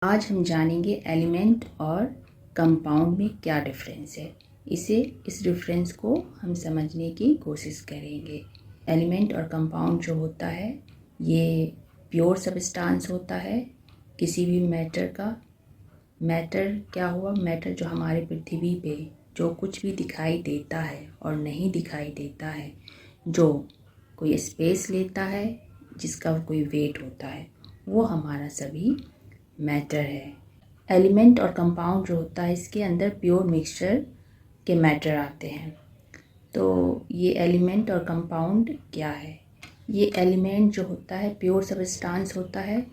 आज हम जानेंगे एलिमेंट और कंपाउंड में क्या डिफरेंस है। इस डिफरेंस को हम समझने की कोशिश करेंगे। एलिमेंट और कंपाउंड जो होता है ये प्योर सब्सटेंस होता है किसी भी मैटर का। मैटर क्या हुआ? मैटर जो हमारे पृथ्वी पे जो कुछ भी दिखाई देता है और नहीं दिखाई देता है, जो कोई स्पेस लेता है, जिसका कोई वेट होता है, वो हमारा सभी मैटर है। एलिमेंट और कंपाउंड जो होता है इसके अंदर प्योर मिक्सचर के मैटर आते हैं। तो ये एलिमेंट और कंपाउंड क्या है? ये एलिमेंट जो होता है प्योर सब्सटेंस होता है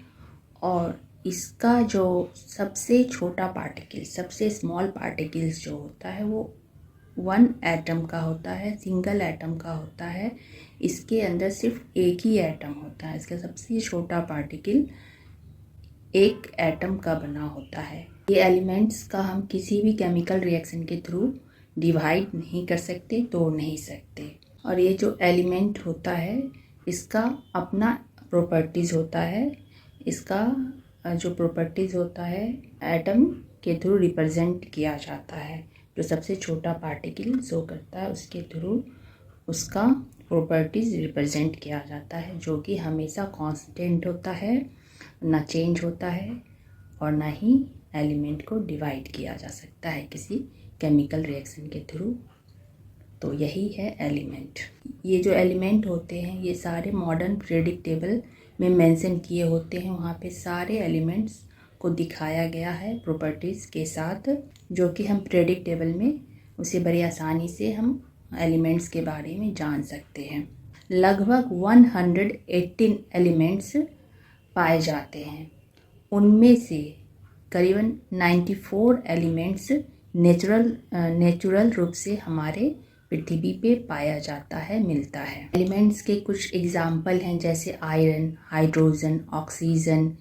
और इसका जो सबसे छोटा पार्टिकल, सबसे स्मॉल पार्टिकल्स जो होता है वो 1 एटम का होता है, सिंगल एटम का होता है। इसके अंदर सिर्फ एक ही एटम होता है। इसका सबसे छोटा पार्टिकल एक एटम का बना होता है। ये एलिमेंट्स का हम किसी भी केमिकल रिएक्शन के थ्रू डिवाइड नहीं कर सकते, तोड़ नहीं सकते। और ये जो एलिमेंट होता है इसका अपना प्रॉपर्टीज़ होता है। इसका जो प्रॉपर्टीज़ होता है एटम के थ्रू रिप्रेजेंट किया जाता है। जो सबसे छोटा पार्टिकल शो करता है उसके थ्रू उसका प्रॉपर्टीज़ रिप्रेजेंट किया जाता है, जो कि हमेशा कांस्टेंट होता है, ना चेंज होता है और ना ही एलिमेंट को डिवाइड किया जा सकता है किसी केमिकल रिएक्शन के थ्रू। तो यही है एलिमेंट। ये जो एलिमेंट होते हैं ये सारे मॉडर्न पीरियोडिक टेबल में मेंशन किए होते हैं। वहाँ पे सारे एलिमेंट्स को दिखाया गया है प्रॉपर्टीज़ के साथ, जो कि हम पीरियोडिक टेबल में उसे बड़ी आसानी से हम एलिमेंट्स के बारे में जान सकते हैं। लगभग 118 एलिमेंट्स पाए जाते हैं। उनमें से करीबन 94 एलिमेंट्स नेचुरल रूप से हमारे पृथ्वी पे पाया जाता है, मिलता है। एलिमेंट्स के कुछ एग्जाम्पल हैं जैसे आयरन, हाइड्रोजन, ऑक्सीजन,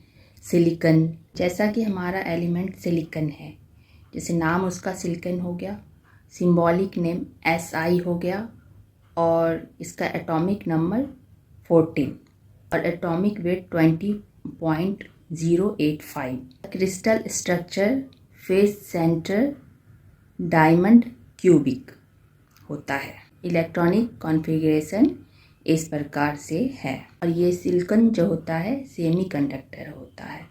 सिलिकन। जैसा कि हमारा एलिमेंट सिलिकन है, जैसे नाम उसका सिलिकन हो गया, सिंबॉलिक नेम Si हो गया और इसका एटॉमिक नंबर 14 और atomic weight 20.085। Crystal structure face centre diamond cubic होता है। इलेक्ट्रॉनिक कॉन्फ़िगरेशन इस प्रकार से है और ये सिलिकॉन जो होता है सेमीकंडक्टर होता है।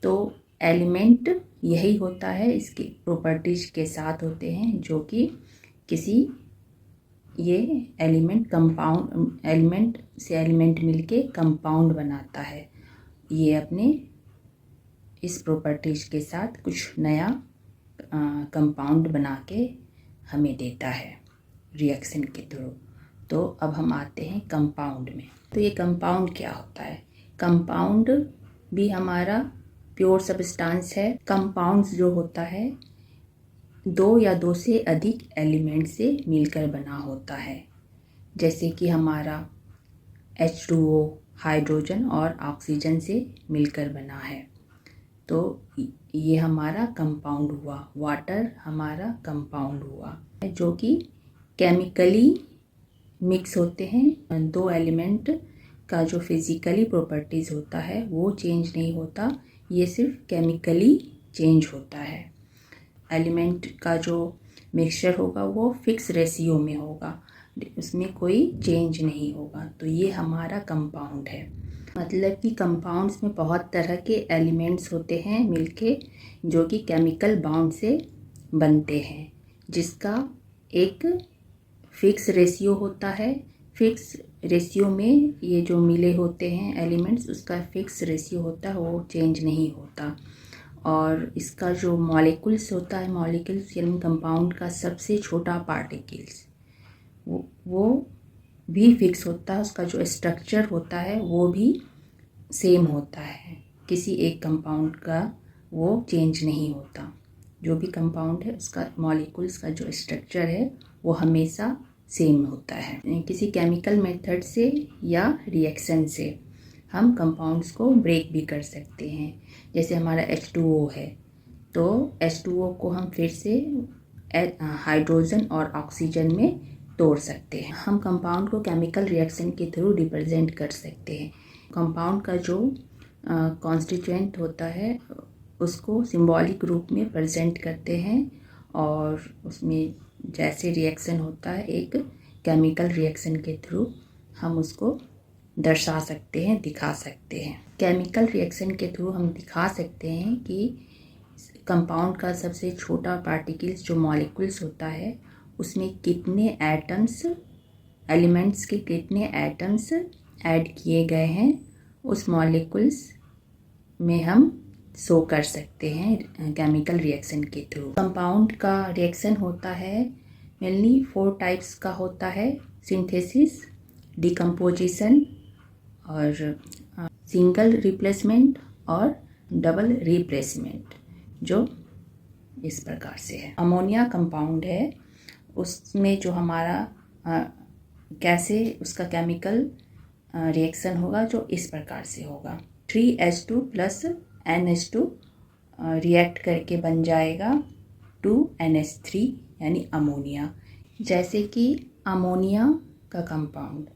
तो एलिमेंट यही होता है, इसकी प्रॉपर्टीज के साथ होते हैं, जो कि किसी ये एलिमेंट से एलिमेंट मिलके कंपाउंड बनाता है। ये अपने इस प्रॉपर्टीज के साथ कुछ नया कंपाउंड बना के हमें देता है रिएक्शन के थ्रू। तो अब हम आते हैं कंपाउंड में। तो ये कंपाउंड क्या होता है? कंपाउंड भी हमारा प्योर सब्सटेंस है। कंपाउंड्स जो होता है 2 या 2 से अधिक एलिमेंट से मिलकर बना होता है, जैसे कि हमारा H2O हाइड्रोजन और ऑक्सीजन से मिलकर बना है। तो ये हमारा कंपाउंड हुआ। वाटर हमारा कंपाउंड हुआ, जो कि केमिकली मिक्स होते हैं। 2 एलिमेंट का जो फिज़िकली प्रॉपर्टीज़ होता है वो चेंज नहीं होता, ये सिर्फ केमिकली चेंज होता है। एलिमेंट का जो मिक्सचर होगा वो फिक्स रेशियो में होगा, उसमें कोई चेंज नहीं होगा। तो ये हमारा कंपाउंड है। मतलब कि कंपाउंड्स में बहुत तरह के एलिमेंट्स होते हैं मिलके, जो कि केमिकल बॉन्ड से बनते हैं, जिसका एक फिक्स रेशियो होता है। फिक्स रेशियो में ये जो मिले होते हैं एलिमेंट्स, उसका फिक्स रेशियो होता है, वो चेंज नहीं होता। और इसका जो मॉलिक्यूल्स होता है, मॉलिक्यूल्स यानी कंपाउंड का सबसे छोटा पार्टिकल्स, वो भी फिक्स होता है। उसका जो स्ट्रक्चर होता है वो भी सेम होता है। किसी एक कंपाउंड का वो चेंज नहीं होता। जो भी कंपाउंड है उसका मॉलिक्यूल्स का जो स्ट्रक्चर है वो हमेशा सेम होता है। किसी केमिकल मेथड से या रिएक्शन से हम कंपाउंड्स को ब्रेक भी कर सकते हैं। जैसे हमारा H2O है, तो H2O को हम फिर से हाइड्रोजन और ऑक्सीजन में तोड़ सकते हैं। हम कंपाउंड को केमिकल रिएक्शन के थ्रू रिप्रेजेंट कर सकते हैं। कंपाउंड का जो कॉन्स्टिट्यूएंट होता है उसको सिंबॉलिक रूप में प्रेजेंट करते हैं और उसमें जैसे रिएक्शन होता है एक केमिकल रिएक्शन के थ्रू हम उसको दर्शा सकते हैं, दिखा सकते हैं। केमिकल रिएक्शन के थ्रू हम दिखा सकते हैं कि कंपाउंड का सबसे छोटा पार्टिकल्स जो मॉलिक्यूल्स होता है उसमें कितने एटम्स, एलिमेंट्स के कितने एटम्स ऐड किए गए हैं उस मॉलिक्यूल्स में हम शो कर सकते हैं केमिकल रिएक्शन के थ्रू। कंपाउंड का रिएक्शन होता है मेनली 4 टाइप्स का होता है, सिंथेसिस, डिकम्पोजिशन और सिंगल रिप्लेसमेंट और डबल रिप्लेसमेंट, जो इस प्रकार से है। अमोनिया कंपाउंड है, उसमें जो हमारा कैसे उसका केमिकल रिएक्शन होगा जो इस प्रकार से होगा। 3H2 प्लस NH2 रिएक्ट करके बन जाएगा 2NH3 यानी अमोनिया। जैसे कि अमोनिया का कंपाउंड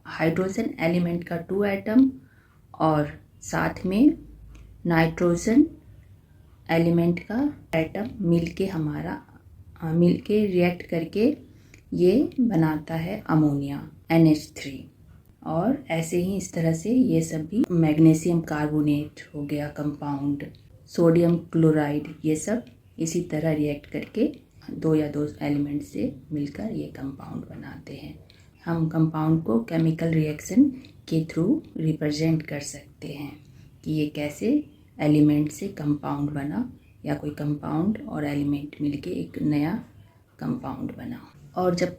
हाइड्रोजन एलिमेंट का 2 एटम और साथ में नाइट्रोजन एलिमेंट का एटम मिलके रिएक्ट करके ये बनाता है अमोनिया NH3। और ऐसे ही इस तरह से ये सब भी मैग्नीशियम कार्बोनेट हो गया कंपाउंड, सोडियम क्लोराइड, ये सब इसी तरह रिएक्ट करके 2 या 2 एलिमेंट से मिलकर ये कंपाउंड बनाते हैं। हम कंपाउंड को केमिकल रिएक्शन के थ्रू रिप्रेजेंट कर सकते हैं कि ये कैसे एलिमेंट से कंपाउंड बना या कोई कंपाउंड और एलिमेंट मिलके एक नया कंपाउंड बना। और जब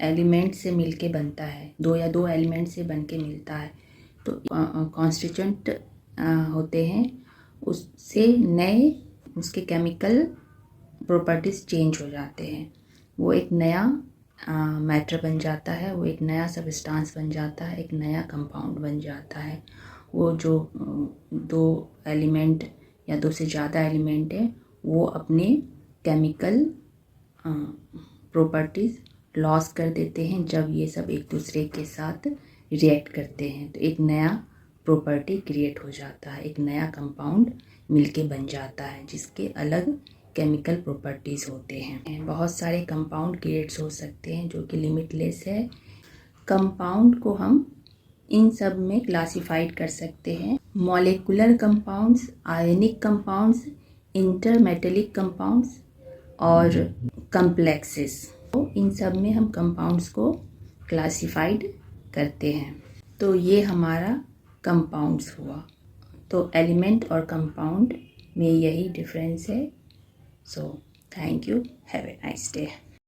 एलिमेंट से मिलके बनता है, 2 या 2 एलिमेंट से बनके मिलता है तो कॉन्स्टिट्यूएंट होते हैं, उससे नए उसके केमिकल प्रॉपर्टीज़ चेंज हो जाते हैं। वो एक नया मैटर बन जाता है, वो एक नया सब्सटेंस बन जाता है, एक नया कंपाउंड बन जाता है। वो जो 2 एलिमेंट या 2 से ज़्यादा एलिमेंट है वो अपने केमिकल प्रॉपर्टीज़ लॉस कर देते हैं जब ये सब एक दूसरे के साथ रिएक्ट करते हैं, तो एक नया प्रॉपर्टी क्रिएट हो जाता है, एक नया कंपाउंड मिलके बन जाता है जिसके अलग केमिकल प्रॉपर्टीज़ होते हैं। बहुत सारे कंपाउंड क्रिएट्स हो सकते हैं जो कि लिमिटलेस है। कंपाउंड को हम इन सब में क्लासिफाइड कर सकते हैं: molecular compounds, ionic compounds, intermetallic compounds और कम्प्लेक्सेस। तो इन सब में हम कंपाउंड्स को क्लासिफाइड करते हैं। तो ये हमारा कंपाउंड्स हुआ। तो एलिमेंट और कंपाउंड में यही डिफरेंस है। So thank you, have a nice day.